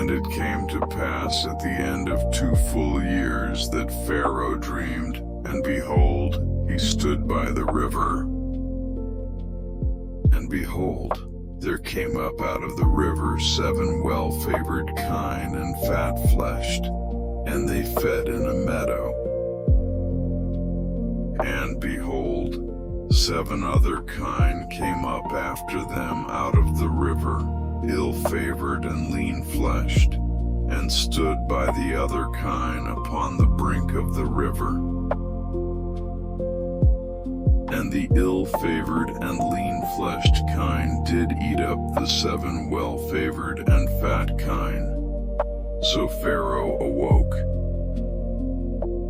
And it came to pass at the end of 2 full years that Pharaoh dreamed, and behold, he stood by the river. And behold, there came up out of the river 7 well-favored kine and fat-fleshed, and they fed in a meadow. And behold, 7 other kine came up after them out of the river, ill-favored and lean-fleshed, and stood by the other kine upon the brink of the river. And the ill-favored and lean-fleshed kine did eat up the 7 well-favored and fat kine. So Pharaoh awoke,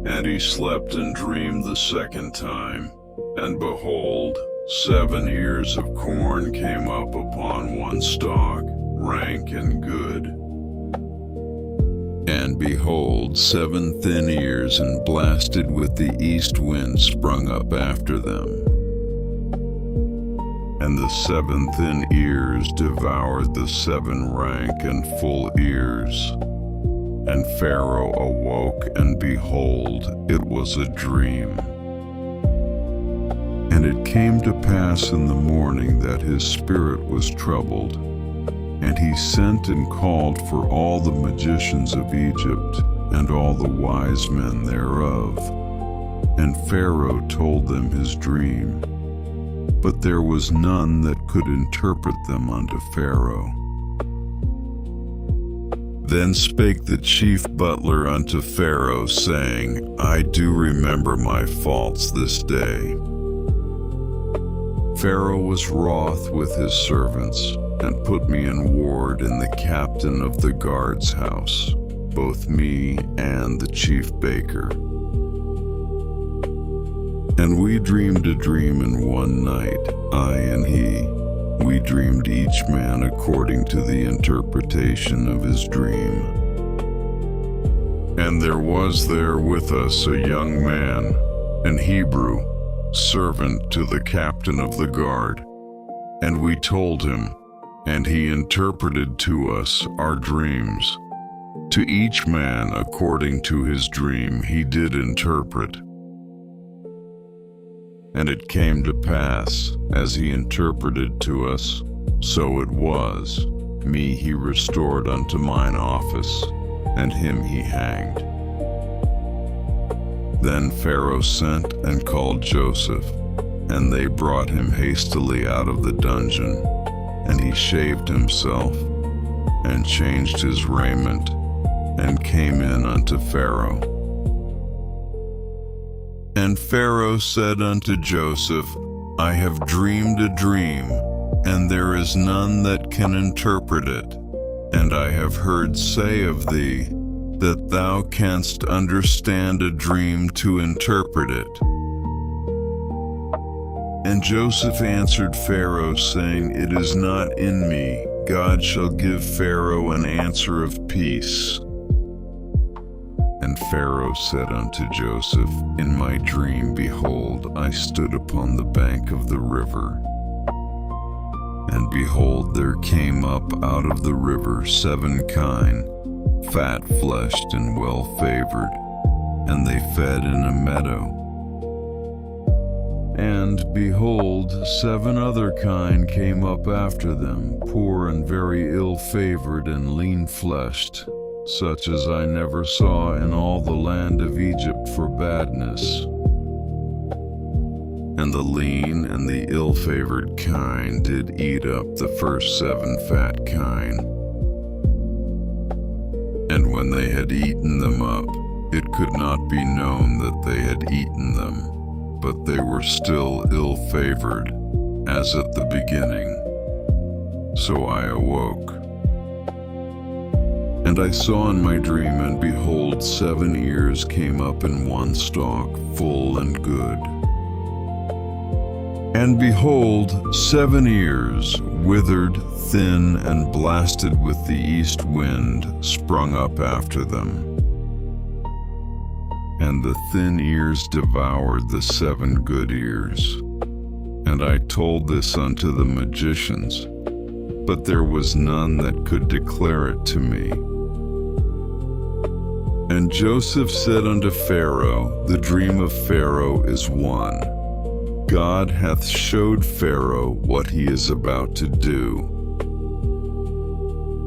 and he slept and dreamed the second time, and behold, 7 ears of corn came up upon one stalk, rank and good. And behold, 7 thin ears and blasted with the east wind sprung up after them. And the 7 thin ears devoured the 7 rank and full ears. And Pharaoh awoke, and behold, it was a dream. And it came to pass in the morning that his spirit was troubled, and he sent and called for all the magicians of Egypt, and all the wise men thereof. And Pharaoh told them his dream, but there was none that could interpret them unto Pharaoh. Then spake the chief butler unto Pharaoh, saying, I do remember my faults this day. Pharaoh was wroth with his servants, and put me in ward in the captain of the guard's house, both me and the chief baker. And we dreamed a dream in one night, I and he. We dreamed each man according to the interpretation of his dream. And there was there with us a young man, an Hebrew, servant to the captain of the guard. And we told him, and he interpreted to us our dreams. To each man according to his dream he did interpret. And it came to pass, as he interpreted to us, so it was. Me he restored unto mine office, and him he hanged. Then Pharaoh sent and called Joseph, and they brought him hastily out of the dungeon. And he shaved himself, and changed his raiment, and came in unto Pharaoh. And Pharaoh said unto Joseph, I have dreamed a dream, and there is none that can interpret it. And I have heard say of thee, that thou canst understand a dream to interpret it. And Joseph answered Pharaoh, saying, It is not in me. God shall give Pharaoh an answer of peace. And Pharaoh said unto Joseph, In my dream, behold, I stood upon the bank of the river. And behold, there came up out of the river 7 kine, fat-fleshed and well-favored, and they fed in a meadow. And behold, 7 other kine came up after them, poor and very ill-favored and lean-fleshed, such as I never saw in all the land of Egypt for badness. And the lean and the ill-favored kine did eat up the first 7 fat kine. And when they had eaten them up, it could not be known that they had eaten them, but they were still ill-favored, as at the beginning. So I awoke. And I saw in my dream, and behold, 7 ears came up in one stalk, full and good. And behold, 7 ears, withered, thin, and blasted with the east wind, sprung up after them. And the thin ears devoured the 7 good ears. And I told this unto the magicians, but there was none that could declare it to me, And Joseph said unto Pharaoh, The dream of Pharaoh is one. God hath showed Pharaoh what he is about to do.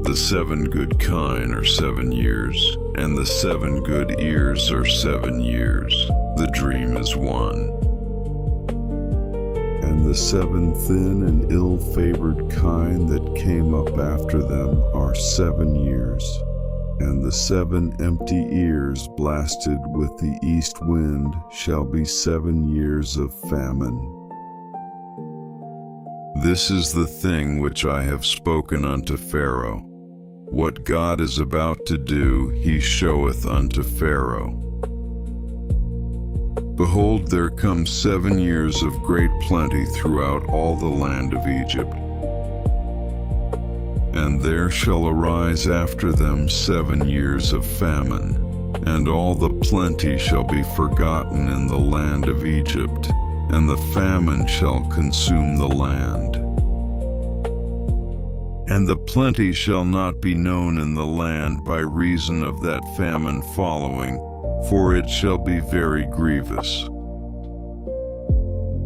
The 7 good kine are 7 years, and the 7 good ears are 7 years. The dream is one. And the 7 thin and ill-favored kine that came up after them are 7 years. And the 7 empty ears blasted with the east wind shall be 7 years of famine. This is the thing which I have spoken unto Pharaoh. What God is about to do, he showeth unto Pharaoh. Behold, there come 7 years of great plenty throughout all the land of Egypt. And there shall arise after them 7 years of famine, and all the plenty shall be forgotten in the land of Egypt, and the famine shall consume the land. And the plenty shall not be known in the land by reason of that famine following, for it shall be very grievous.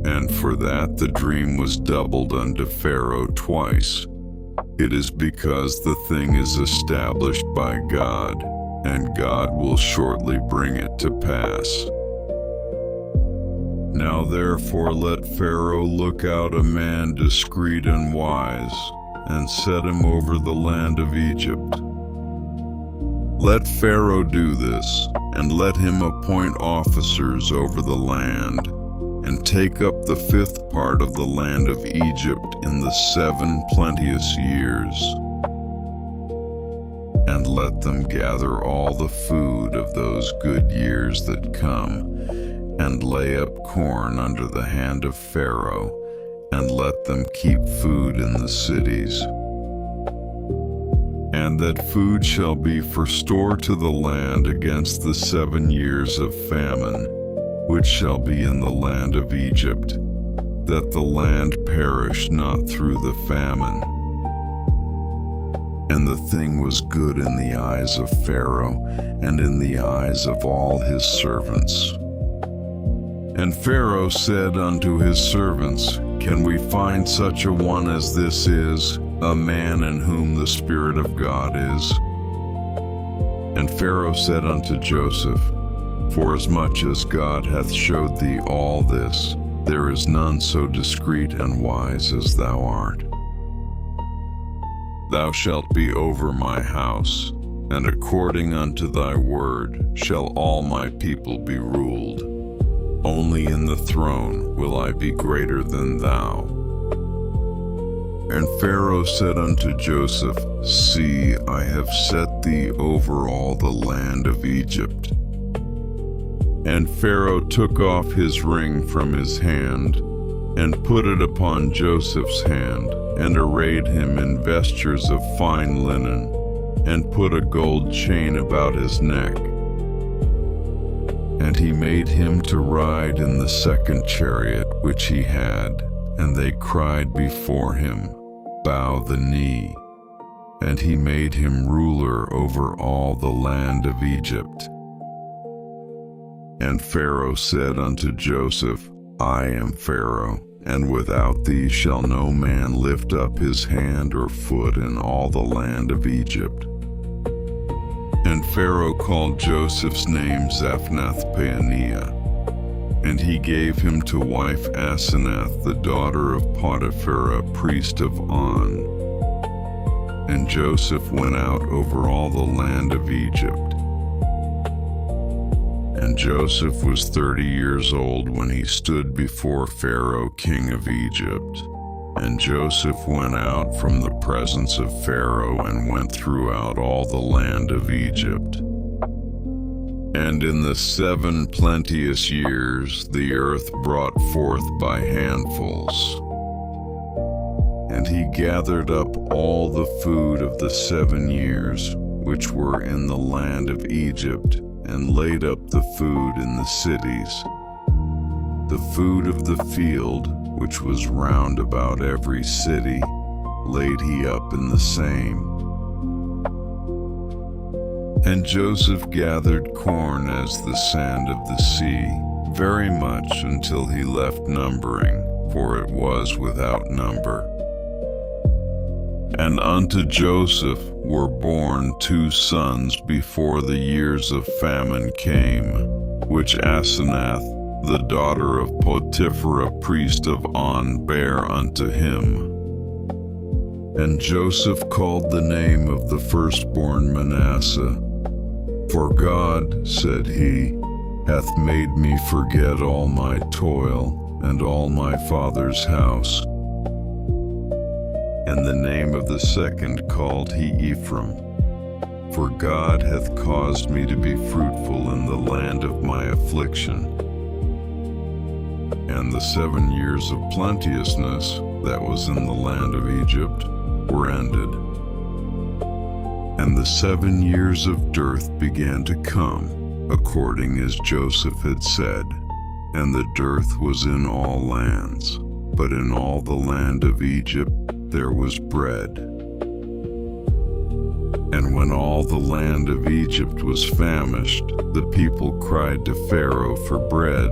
And for that the dream was doubled unto Pharaoh twice. It is because the thing is established by God, and God will shortly bring it to pass. Now therefore let Pharaoh look out a man discreet and wise, and set him over the land of Egypt. Let Pharaoh do this, and let him appoint officers over the land, and take up the 5th part of the land of Egypt in the 7 plenteous years. And let them gather all the food of those good years that come, and lay up corn under the hand of Pharaoh, and let them keep food in the cities. And that food shall be for store to the land against the 7 years of famine, which shall be in the land of Egypt, that the land perish not through the famine. And the thing was good in the eyes of Pharaoh, and in the eyes of all his servants. And Pharaoh said unto his servants, Can we find such a one as this is, a man in whom the Spirit of God is? And Pharaoh said unto Joseph, Forasmuch as God hath showed thee all this, there is none so discreet and wise as thou art. Thou shalt be over my house, and according unto thy word shall all my people be ruled. Only in the throne will I be greater than thou. And Pharaoh said unto Joseph, See, I have set thee over all the land of Egypt. And Pharaoh took off his ring from his hand, and put it upon Joseph's hand, and arrayed him in vestures of fine linen, and put a gold chain about his neck. And he made him to ride in the 2nd chariot which he had, and they cried before him, Bow the knee. And he made him ruler over all the land of Egypt. And Pharaoh said unto Joseph, I am Pharaoh, and without thee shall no man lift up his hand or foot in all the land of Egypt. And Pharaoh called Joseph's name Zaphnath-Paaneah, and he gave him to wife Asenath, the daughter of Potiphar, a priest of On. And Joseph went out over all the land of Egypt. And Joseph was 30 years old when he stood before Pharaoh, king of Egypt. And Joseph went out from the presence of Pharaoh and went throughout all the land of Egypt. And in the 7 plenteous years the earth brought forth by handfuls. And he gathered up all the food of the 7 years which were in the land of Egypt, and laid up the food in the cities. The food of the field, which was round about every city, laid he up in the same. And Joseph gathered corn as the sand of the sea, very much until he left numbering, for it was without number. And unto Joseph were born 2 sons before the years of famine came, which Asenath, the daughter of Potiphera, priest of On, bare unto him. And Joseph called the name of the firstborn Manasseh. For God, said he, hath made me forget all my toil and all my father's house. And the name of the second called he Ephraim. For God hath caused me to be fruitful in the land of my affliction. And the 7 years of plenteousness that was in the land of Egypt were ended. And the 7 years of dearth began to come, according as Joseph had said, and the dearth was in all lands, but in all the land of Egypt there was bread. And when all the land of Egypt was famished, the people cried to Pharaoh for bread.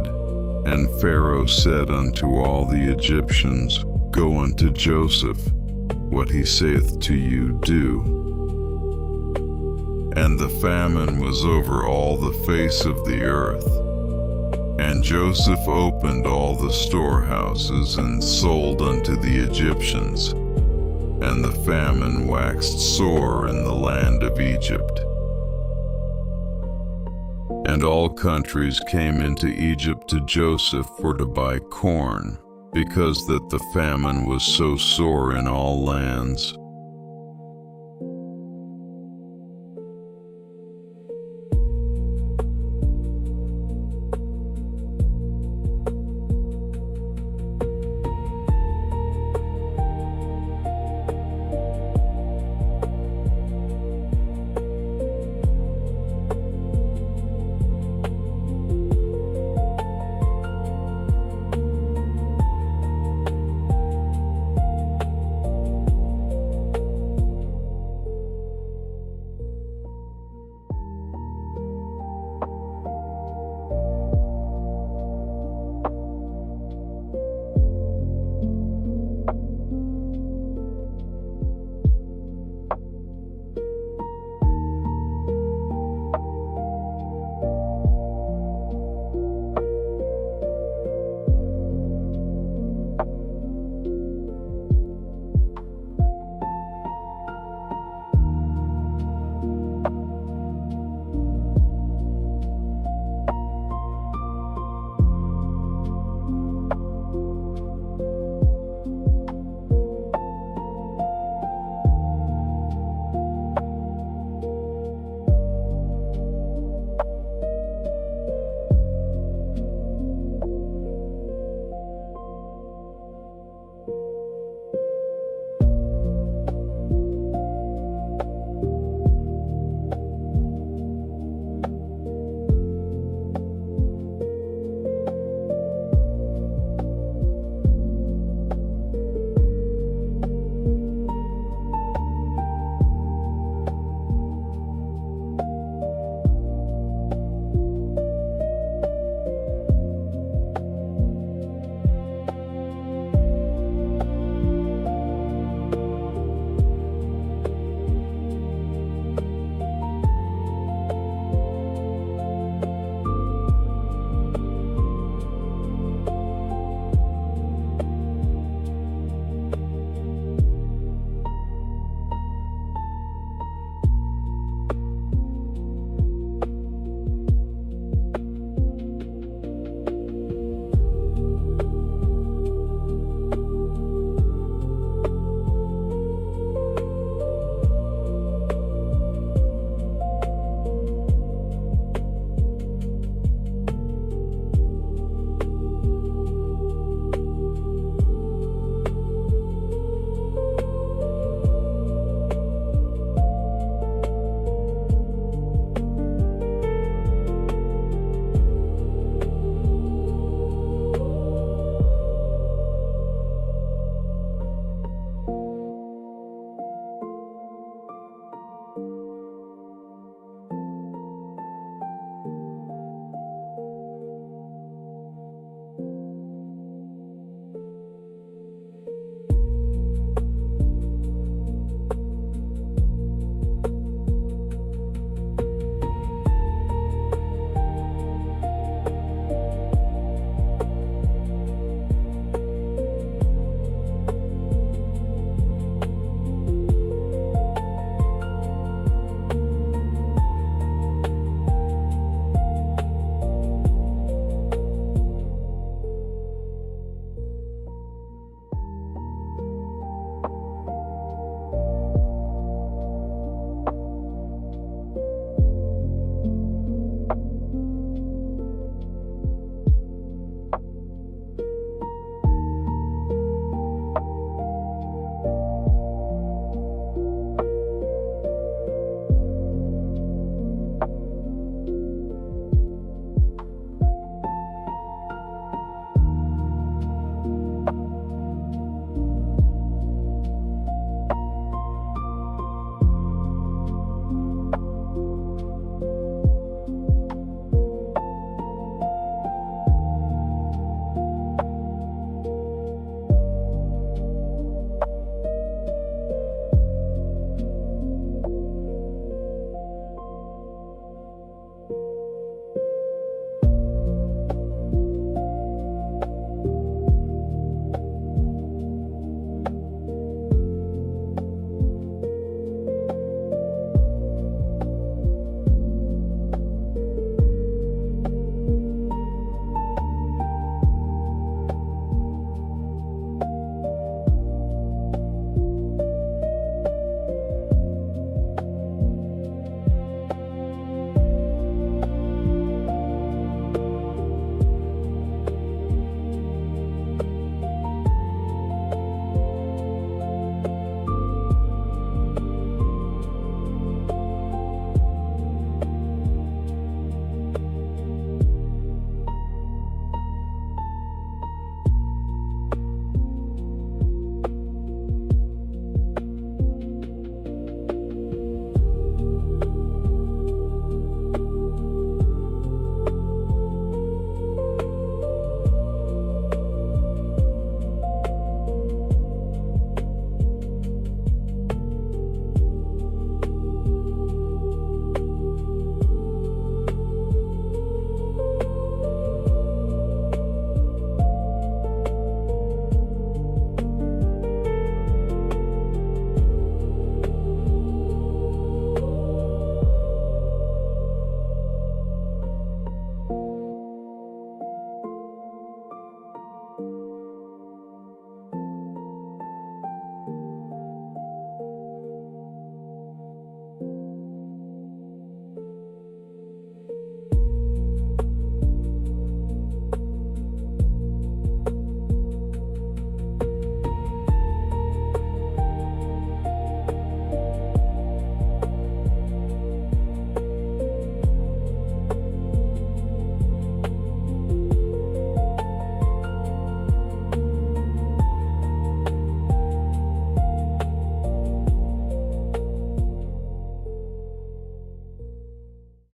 And Pharaoh said unto all the Egyptians, Go unto Joseph, what he saith to you, do. And the famine was over all the face of the earth. And Joseph opened all the storehouses and sold unto the Egyptians. And the famine waxed sore in the land of Egypt. And all countries came into Egypt to Joseph for to buy corn, because that the famine was so sore in all lands.